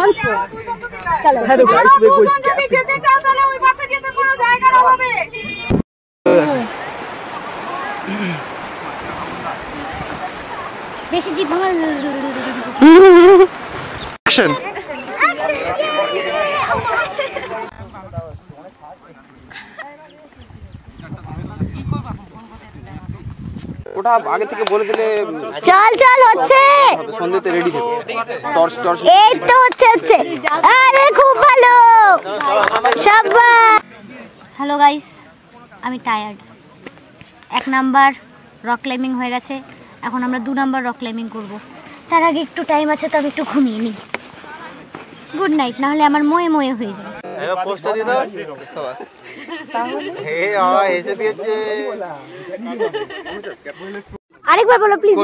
once more. চলো hello guys मैं कुछ যদি যেতে চাও তাহলে ওই পাশে যেতে কোনো জায়গা না হবে। বেশি জিভ ভাঙা অ্যাকশন ওটা আগে থেকে বলে দিলে চল চল হচ্ছে সন্ধ্যেতে রেডি থেকো টর্চ টর্চ এই তো হচ্ছে আরে খুব ভালো শাবাশ হ্যালো গাইস আমি টায়ার্ড 1 নাম্বার রক ক্লাইম্বিং হয়ে গেছে এখন আমরা 2 নাম্বার রক ক্লাইম্বিং করব তার আগে একটু টাইম আছে তো আমি একটু ঘুমিয়ে নিই গুড নাইট না হলে আমার ময়ে ময়ে হয়ে যাবে এবার পোস্টার দিয়ে দাও শাবাশ হে এসে দিয়েছে আরেকবার বলো প্লিজ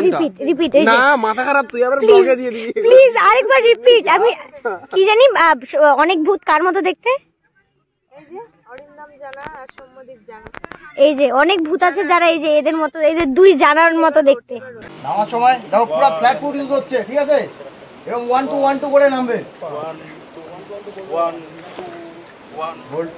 রিপিট এই না মাথা খারাপ তুই আবার ব্লগে দিয়ে দিবি প্লিজ আরেকবার রিপিট আমি কি জানি অনেক ভূত কার মতো দেখতে এই যে অরিন্দম জানা আর সৌম্যদীপ জানা এই যে অনেক ভূত আছে যারা এই যে এদের মতো এই যে দুই জানার মতো দেখতে নামার সময় দেখো পুরো ফ্ল্যাট ফুট ইউজ হচ্ছে ঠিক আছে এবং 1 2 1 2 করে নামবে 1 হোল্ড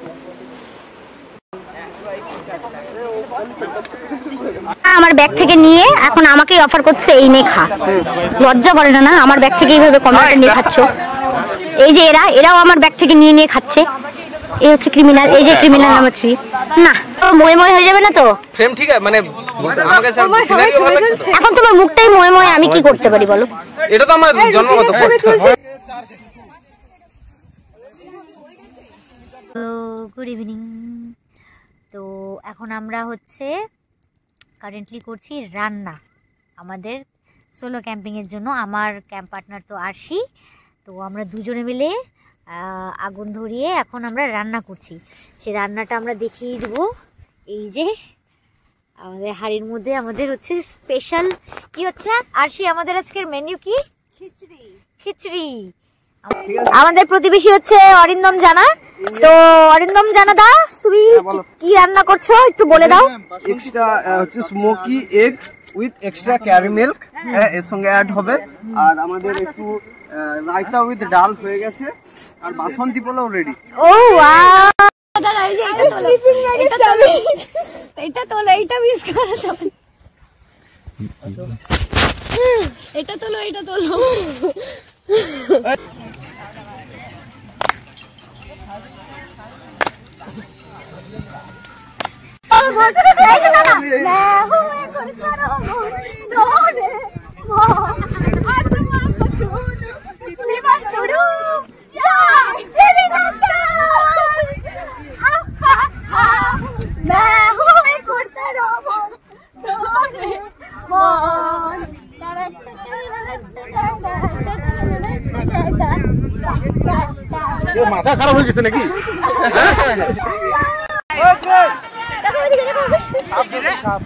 আমার ব্যাগ থেকে নিয়ে এখন আমাকেই অফার করছে এই নে খা লজ্জা করে না আমার ব্যাগ থেকে এইভাবে কমেন্ট নিয়ে খাচ্ছো এই যে এরাও আমার ব্যাগ থেকে নিয়ে খাচ্ছে এই হচ্ছে ক্রিমিনাল এই যে ক্রিমিনাল নাম্বার 3 না ময়ে ময়ে হয়ে যাবে না তো ফ্রেম ঠিক আছে মানে আমাকে সিনারিও ভালো লাগছে এখন তোমার মুখটাই ময়ে ময়ে আমি কি করতে পারি বলো এটা তো আমার জন্মগত গুড ইভিনিং তো এখন আমরা হচ্ছে কারেন্টলি করছি রান্না আমাদের সোলো ক্যাম্পিংয়ের জন্য আমার ক্যাম্প পার্টনার তো আরশি তো আমরা দুজনে মিলে আগুন ধরিয়ে এখন আমরা রান্না করছি সেই রান্নাটা আমরা দেখিয়ে দেবো এই যে আমাদের হাঁড়ির মধ্যে আমাদের হচ্ছে স্পেশাল কি হচ্ছে আরশি আমাদের আজকের মেনু কি খিচড়ি আমাদের প্রতিবেশী হচ্ছে অরিন্দম জানা তো অরিন্দম জানা দা তুমি কি রান্না করছো একটু বলে দাও এক্সট্রা হচ্ছে smoky egg with extra carry milk এর সঙ্গে অ্যাড হবে আর আমাদের একটু রায়তা উইথ ডাল হয়ে গেছে আর বাসন্তী পোলাও রেডি ও ওয়াও এটা তোলো এটা মিস করা যাবে এটা তোলো মাথা খারাপ হয়ে গেছে নাকি সাপ